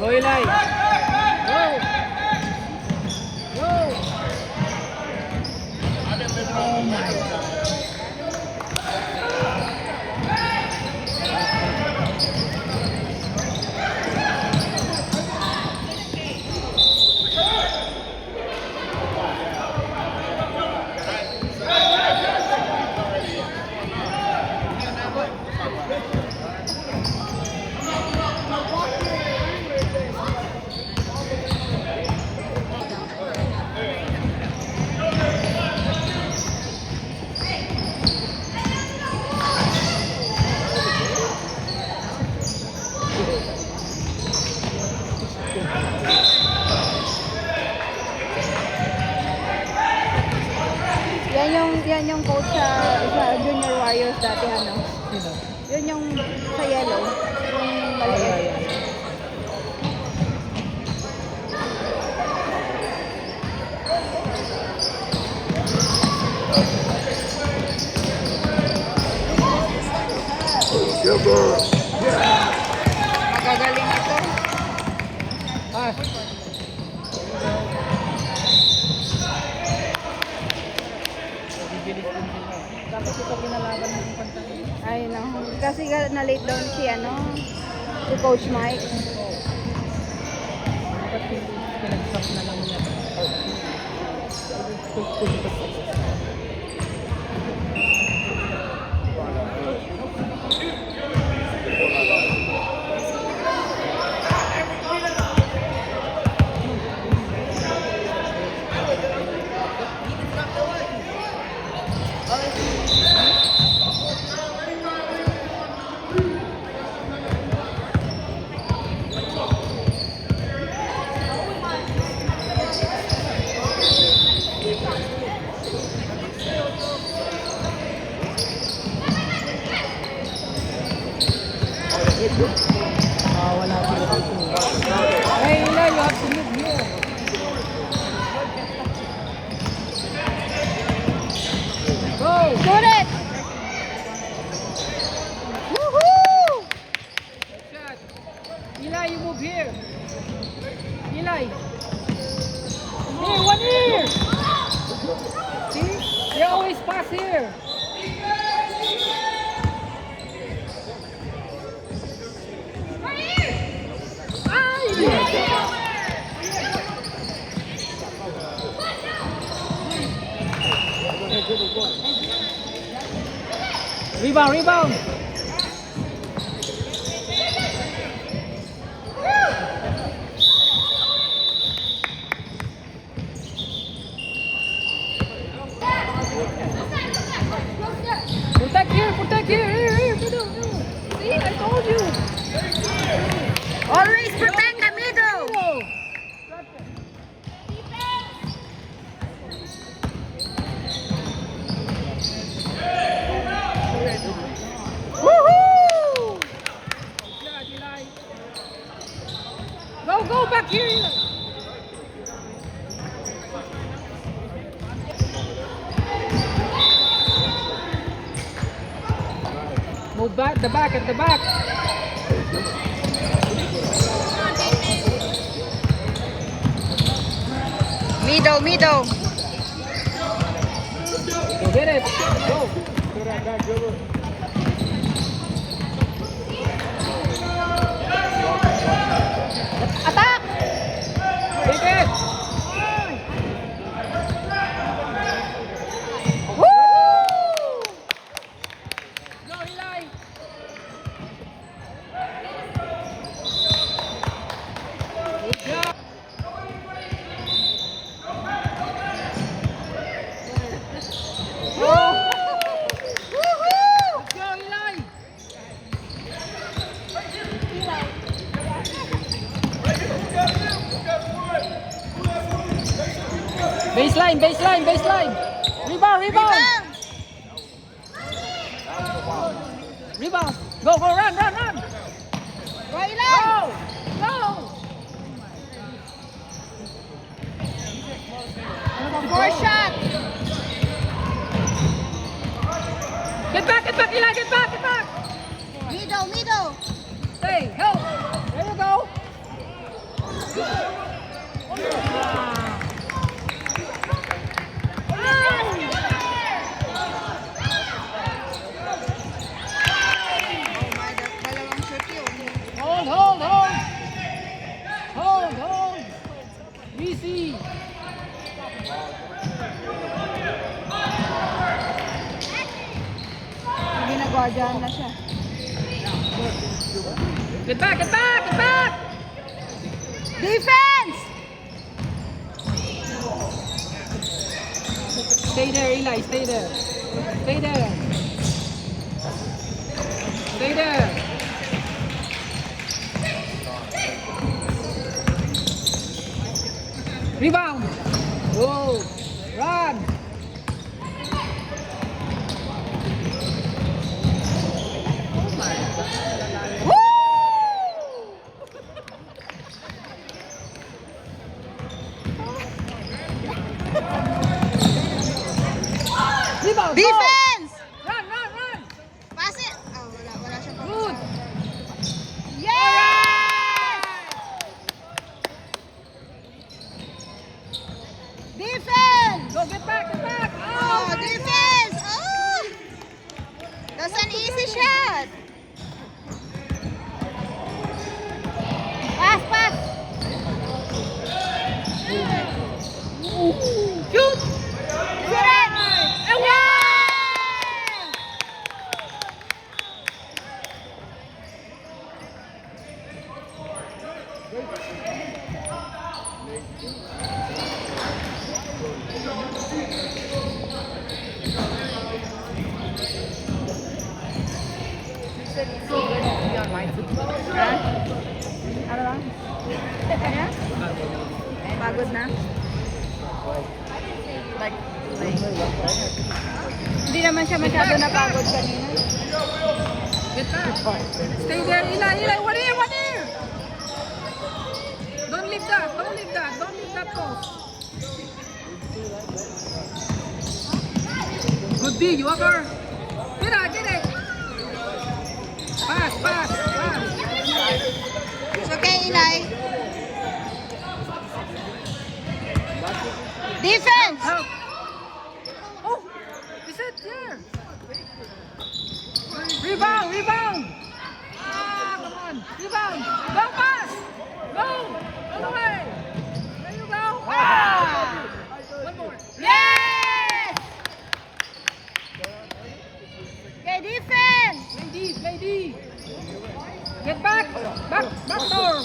Go, Eli. Go. Go. Oh my God. Yan yung coach sa Junior Warriors dati, ano? Sino? Yun yung sa yellow. Yung maliit. Magagaling ito. Ah. Dapat ito kinalaban ng pantay. Ay, no. Kasi na-late down si, ano, si Coach Mike. Dapat pinag-stop na lang niya. Wala sila dito. Hey, Eli, you have to move here. Go! Shoot it! Woohoo! Shot. Eli, you move here. Eli. Here, one here. See? They always pass here. Rebound, rebound. Protect here, protect here. Here, middle. See, I told you. Always protect the middle! Woohoo! Go back here. Move back, at the back. Middle. Go get it. Go. Attack! Take it. Woo! Go, Eli. Good job. Woohoo! Go, Eli. Baseline. Rebound. Rebound. Go, run. Right line! Go. Four shot! Get back, Eli, get back. Middle! Hey, help. There you go. Dalawang shoot yun. Hold, hold, hold. Hold, hold. Easy. Ginagwadyahan na siya. Get back, get back, get back. Defense! Stay there, Eli. Stay there. Stay there. Stay there. Rebound. Go. Run. Rebound. Go. Defense! Run, run, run. Pass it! Oh, wala siya pa. Good. Yes! Defense! Go, get back, get back. Oh, defense! Oh! That's an easy shot. Pass, pass! Shoot. Correct! And Yes! Ano lang? Kaya? Pagod na? Hindi naman siya masyado napagod kanina. Get back. Stay there, Eli. Eli, 1 here, 1 here. Don't leave that. Don't leave that. Don't leave that post. Good D, Walker. Get it. Pass, pass, pass. It's okay, Eli. Defense! Help. Oh, is it here? Rebound, rebound. Ah, come on. Rebound. Go pass. Go. All the way. There you go. Ah. One more. Yes! Okay, defense! Play D. Get back. Back door.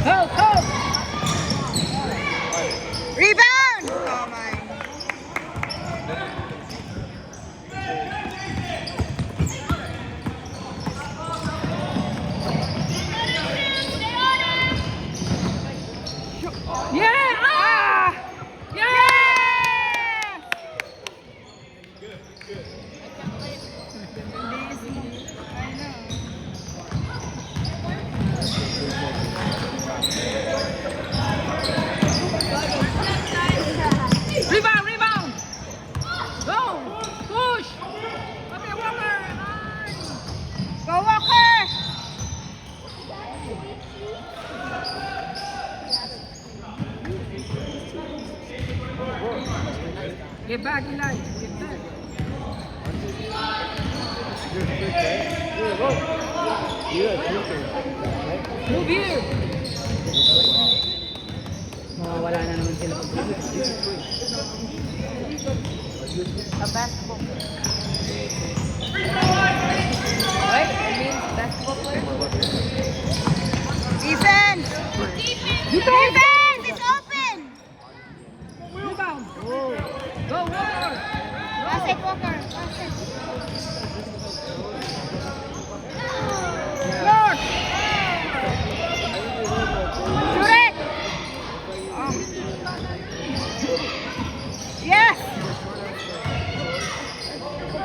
Help, help. Rebound! Oh my. Yeah! Ah! Yeah! Rebound, rebound! Go! Push! Okay, Walker! Go, Walker! Get back, Eli. Get back. Move here. Wala na naman sila. A basketball player. Right? I mean, basketball player. Defense! Defense! It's open! Rebound. Go, Walker. Pass it, Walker. Pass it. North. Shoot it! Oh. Yes!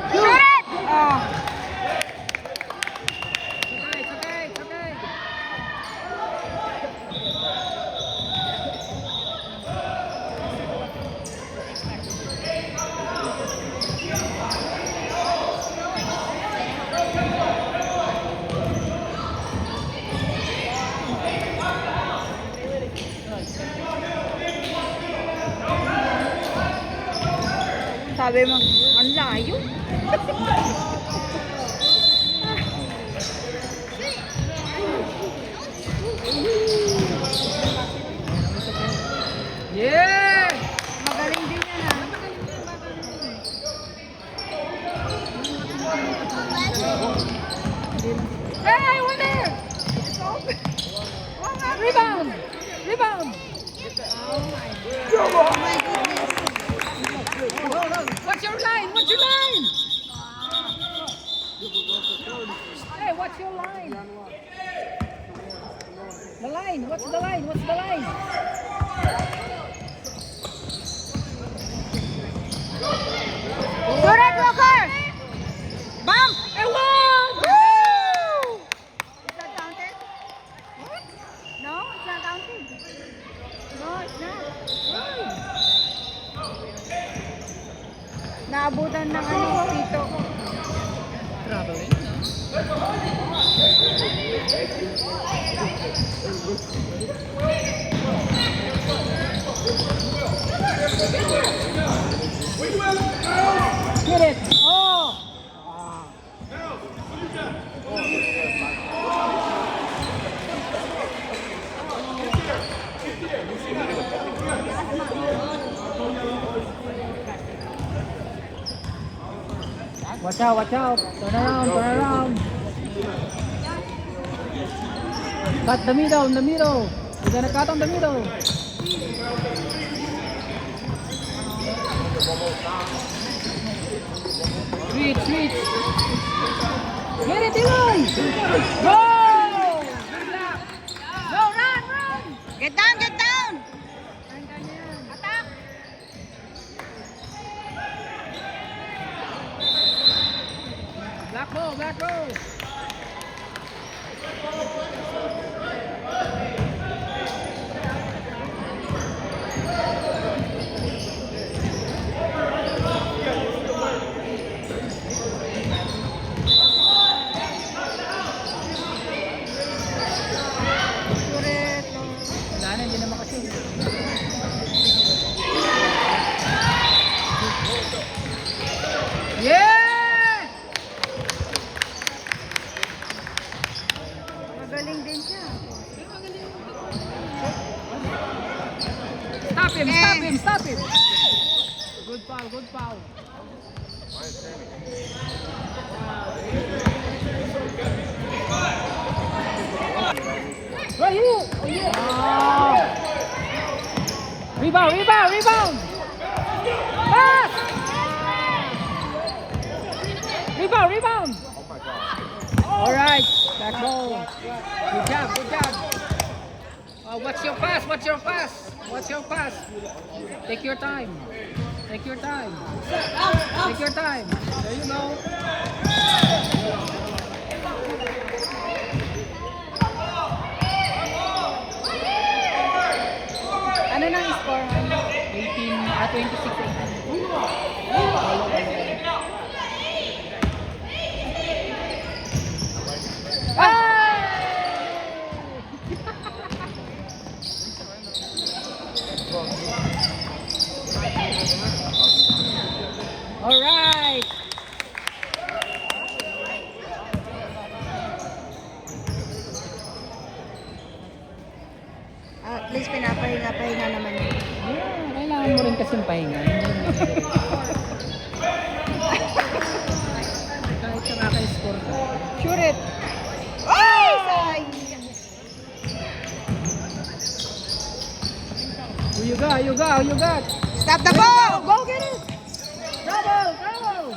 Shoot it! Oh. It's okay, it's okay, it's okay. Sabi mo, ang layo. Yeah! Magaling din yan ha. Hey, one there! Rebound! Rebound! Oh my goodness. What's your line? What's your line? Hey, what's your line? The line. What's the line? What's the line? Surat Walker! Bump! I won! Woo! Is that counted? What? No, it's not counted. No, it's not. Naabutan ng ano, pito. Traveling. Get it! Oh! Watch out, watch out. Turn around, turn around. Cut the middle, in the middle. You're gonna cut on the middle. Switch, switch. Get it, Dylan. Go! Go, run, run. Get down, get down! Attack. Black ball, black ball. Sureto. Wala na, hindi na makasing. Yeah! Magaling din siya. Stop him, stop him, stop him. Good foul, good foul. Right here. Oh, yeah. Rebound, rebound, rebound. Pass. Rebound, rebound. All right, back ball. Good job, good job. What's your pass? What's your pass? What's your pass? Take your time. Take your time. Take your time. There you go. Ano nang score? 26. Ah! All right. At least pinapahinga-pahinga naman yun. Yeah, kailangan mo rin kasing pahinga. Kahit sa naka-score ka. Sure it. Ay! Sayang. Who you got? You got? You got? Stop the ball! Go get it! Trouble! Trouble!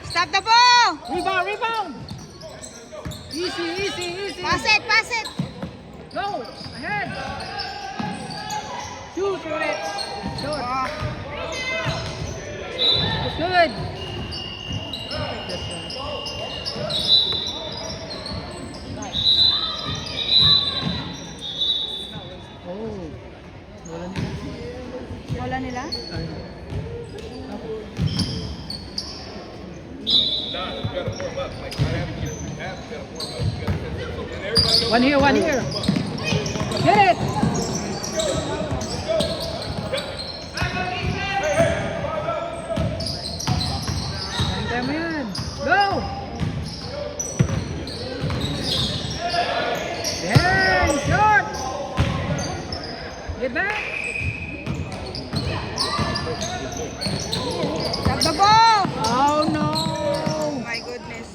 Stop the ball! Rebound! Rebound! Easy! Easy! Easy! Pass it! Pass it! Go! Ahead! Shoot! Shoot it! Shoot! Good! Oh! Wala nila? One here, one here. Get it! Oh! 1 Get back. Tap the ball. Oh no. Oh my goodness.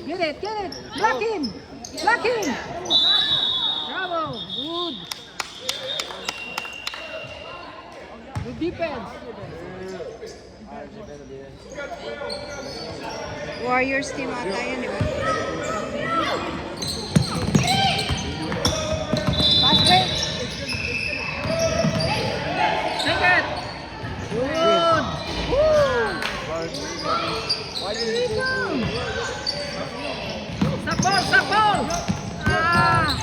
Get it, get it. Block him. Block him. Bravo. Good. Good defense. Warriors team ata yun, di ba? Basket. Take it. Good. Woo. Stop ball, stop ball. Ah.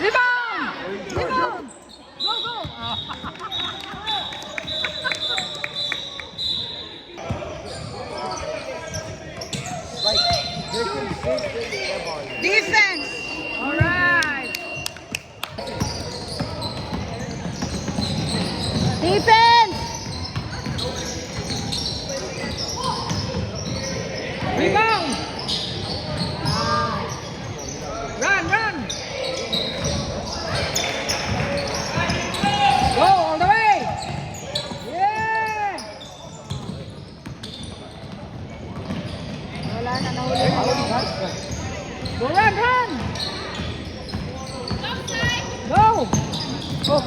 Rebound. Rebound. Go, go. Ah. Defense. All right. Defense. Rebound. Run, run. Go all the way. Yeah. Wala na, nahuli na. Go run, run. Go. Oh.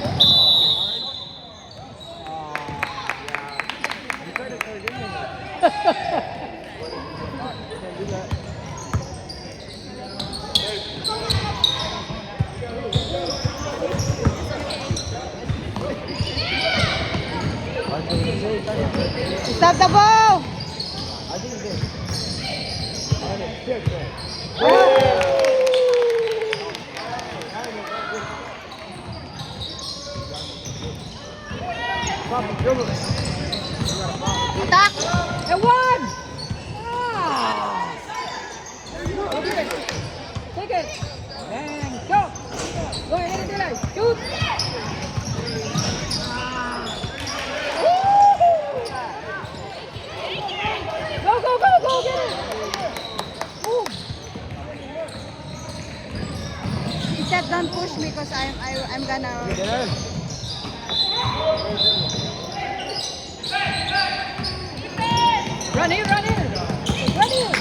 Stop the ball. Attack. And one. Ah. Take it. Take it. Bang. Go. Go ahead, Dylan. Shoot. Ah. Go, go, go, go. Get it. Move. He said don't push me because I'm gonna. Run here, run here. Run here.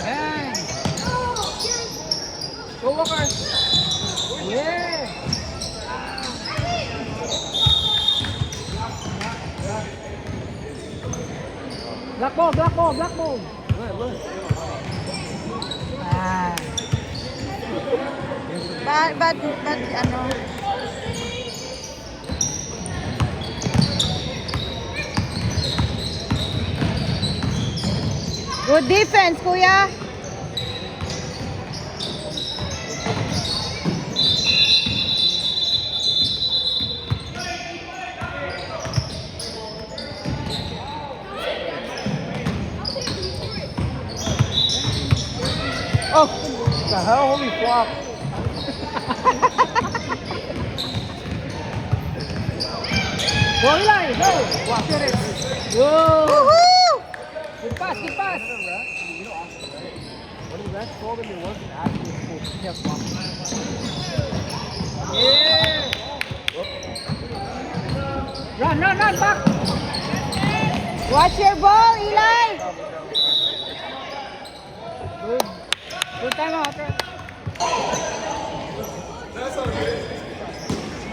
Bang. Go, Walker. Yeah. Black ball, black ball, black ball. Ah. But ano? Good defense, kuya. Oh, the hell, holy flop. Go, Eli, go. Watch it. Whoa. Woohoo! Good pass, good pass. When the rest told him it wasn't actually full, he kept walking. Yeah. Run, run, run, back. Watch your ball, Eli. Good. Good time out.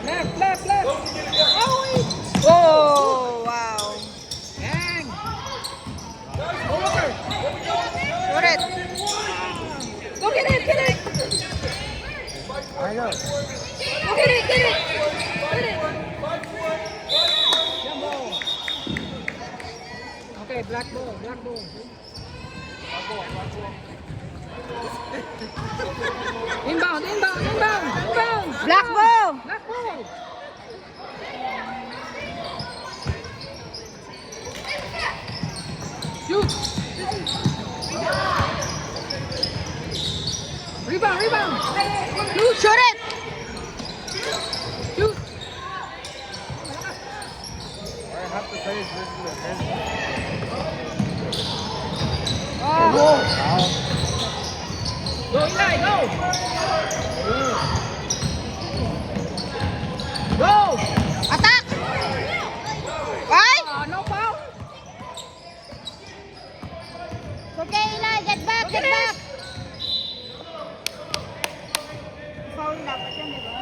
Left, left, left. Oh, wait. Oh, wow. Bang. Go over. Shoot it. Go get it, get it. I know. Go get it, get it. Get it. Jumbo. Okay, black ball, black ball. Inbound, inbound, inbound, inbound. Black ball. Black ball. Shoot. Rebound, rebound. Shoot. Shoot it. Shoot. I have to say this is the end. Oh. Go, Go, Eli, go! Go! Attack! Ay! No foul! Okay, Eli, get back, get back! Foul dapat yan, di ba?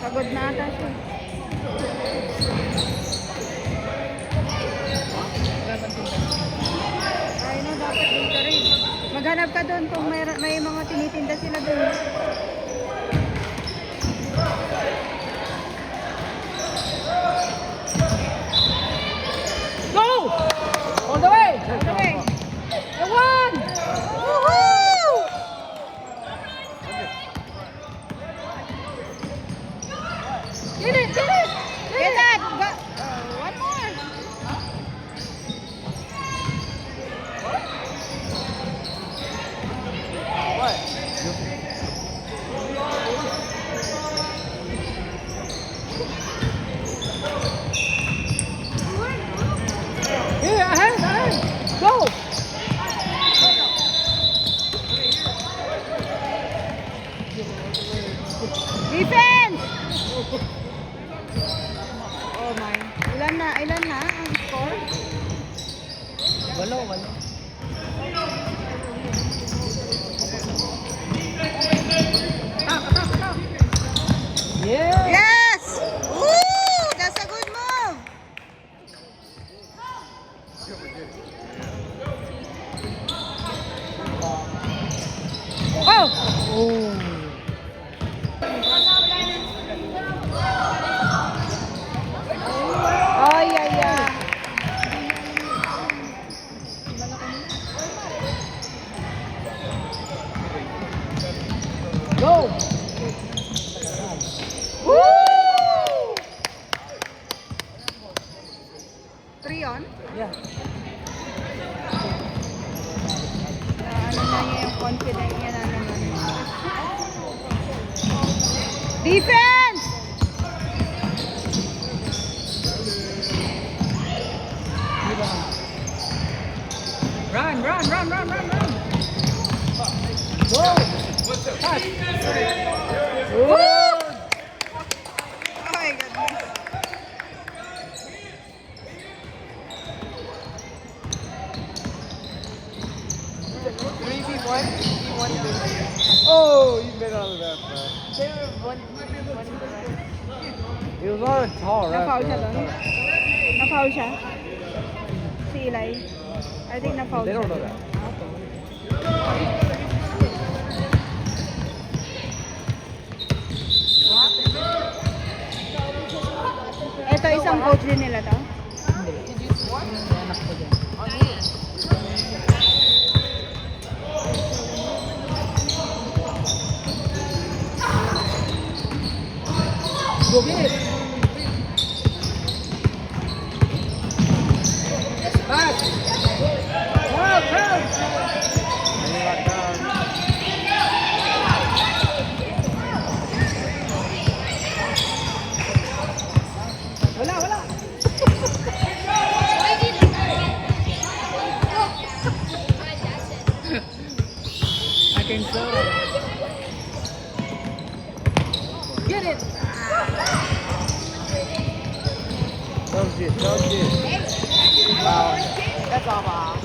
Pagod na ata siya. Ay, no, dapat dito rin. Maghanap ka doon kung may mga tinitinda sila doon. Go! All the way! Okay. The one! Woohoo! Get it, get it! Get that! One more! Here, ahead! Go! Defense! Oh my. Ilan na ang score? Walo. Yeah! Yes! Woo! That's a good move! Oh! Oh, yeah. Go! Woo! 3 on? Yeah. Ano na niya yung confident niya na naman. Defense! Run! Go! Pass! Woo! Oh my goodness. Oh, you made out of that, bro. He was on a tall ref. Na-foul siya bro. doon? Na-foul siya? Si Eli? I think na-foul They siya. don't know that. Ito isang coach din nila to? Anak ko dyan. Go get it! Pass! Wow, crowd! And he got down. Wala! I can tell. Get it! Don't get. That's all ball.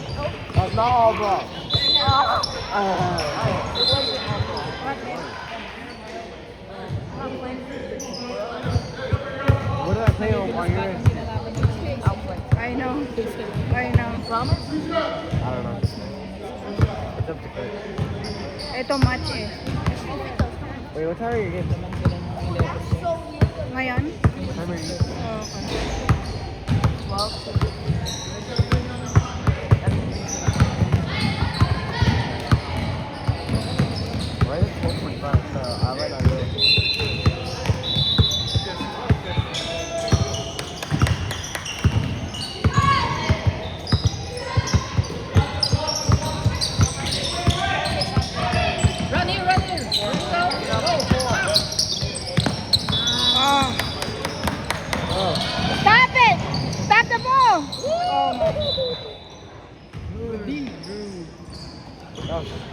That's not all ball. What did I play on your end? I know. Promise? I don't know. It's up to coach. Ito match eh. Wait, what time are you getting? Ngayon? What time are you getting? Why is it 12:45? I might not go. Run here! Oh. Oh. Stop it! Stop the ball!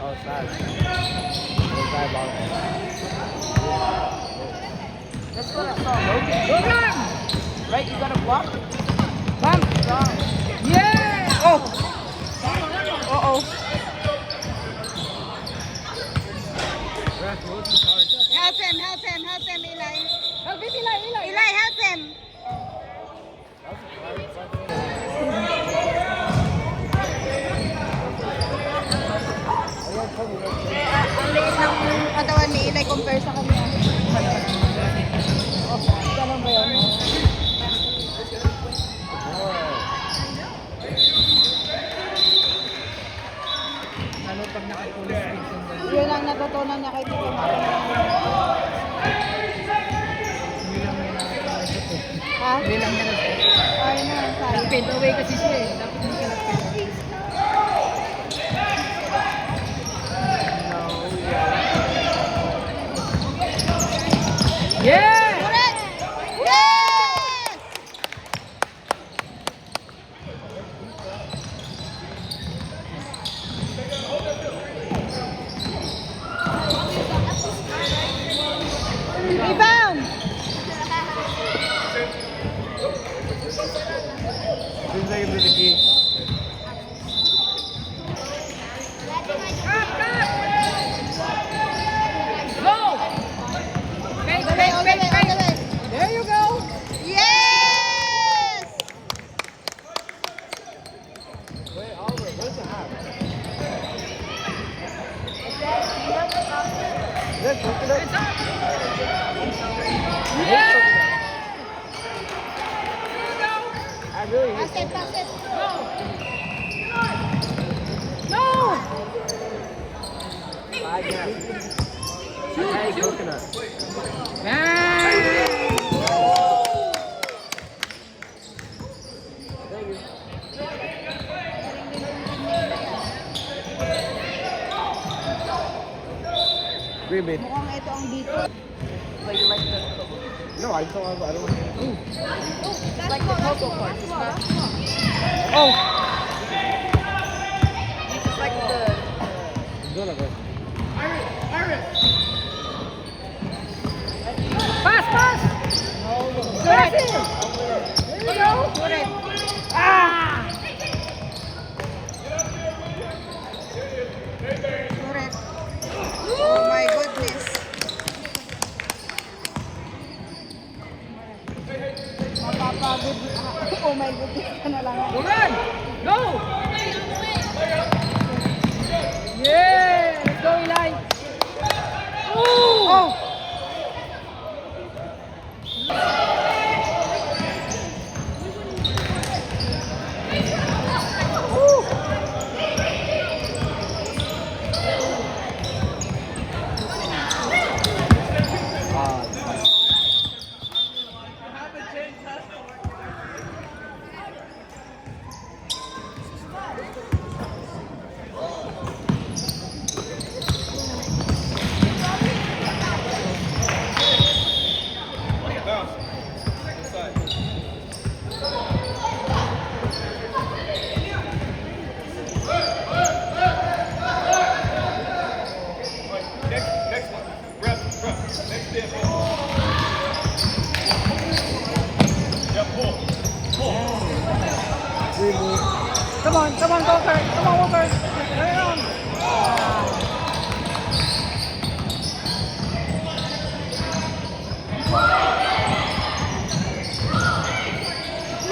Oh, sad. Sad ball. Let's go, let's go. Go run! Right, you gotta block. Bump! Yeah! Oh! Uh-oh. Ref, what's the card? Help him, help him, help him, Eli. Help him, Eli, Eli! Eli, help him. Ang liit ng katawan ni Eli compare sa kanya. Oh, ganun ba yun? Ano pag naka-police station ba? Yun ang natutunan niya kay Tito Mara. Hindi lang may nakakalagot eh. Ha? Hindi lang niya nag- Ay na, sayang. Nag-fade away kasi siya eh. Dapat hindi ka nag-fade away. Yeah! Correct! Yes! Rebound! Seems like it's really key. Go! Fake, fake, All the fake, way, all the fake! way. There you go! Yes! Wait, Oliver, what does it have? Is that coconut? It's up! I hate Yeah! coconut. I really hate Pass it, pass it. No! I hate coconut. Yeah! Thank you. Green bean. Mukhang ito ang dito. No, I don't want Ooh. Like the cocoa part. It's not. Oh! It's like the. Go na, go. Pass, pass! Pass it! There you go! Correct. Ah! Correct. Oh my goodness. Mapapagod. Oh my goodness ka na lang. Go run! Go! Yeah! Let's go, Eli! Ooh! Oh! Green bean. Come on, Walker! Come on, Walker! Carry on!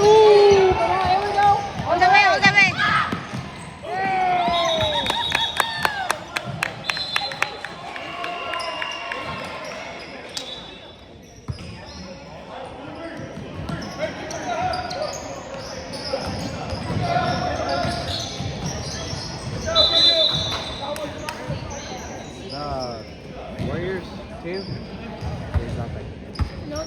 Ooh! Come on, here we go! All the way, all the way. The Warriors team. There's nothing. No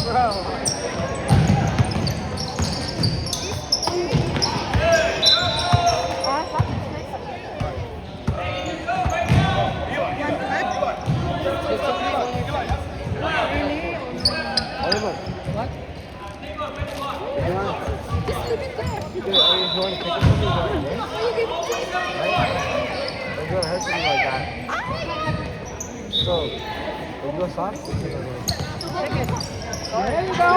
bro. Ah, what? Really? Oliver, What? if you want, Just leave it there. if you want to take it from me, go ahead. Oh, you give it to me. Right? It's gonna hurt something like that. So, if you go soft, it's gonna go. There you go.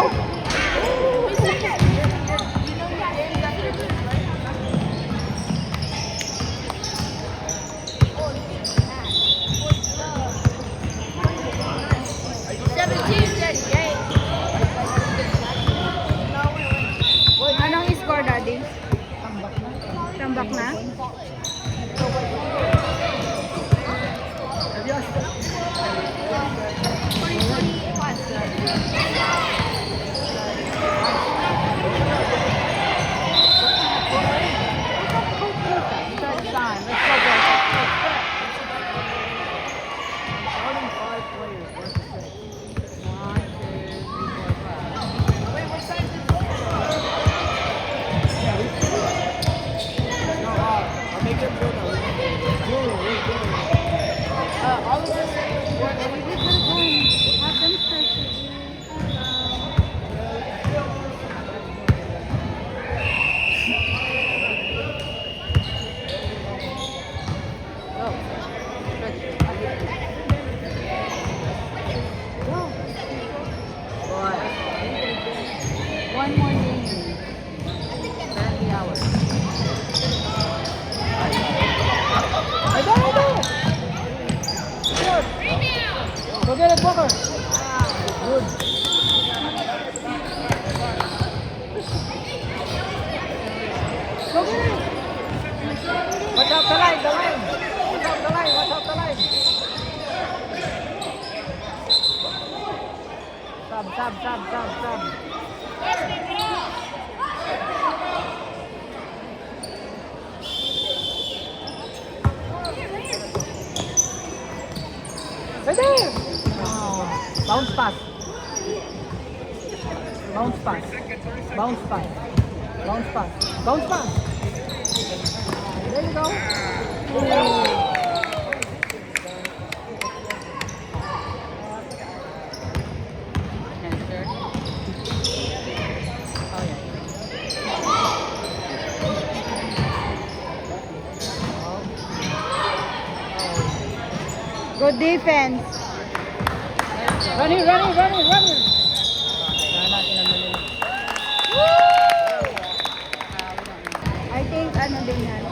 Anong score, Daddy? Tambak na? Stretch time. Let's go, boys. Starting 5 players versus 6. 1, 2, 3, 4, 5. No, I'll make them good. All of us. Have them stretch it. One more game. 30 hours. I got it! Good. Go get it, Booker. Good. Go get it. Watch out the line, the line. Watch out the line, watch out the line. Sub. Right there. Oh. Bounce pass. Bounce pass. Bounce pass. Bounce pass. Bounce pass. There you go. Ooh. Enter. Oh yeah. Good defense. Run here. I think ano din yan.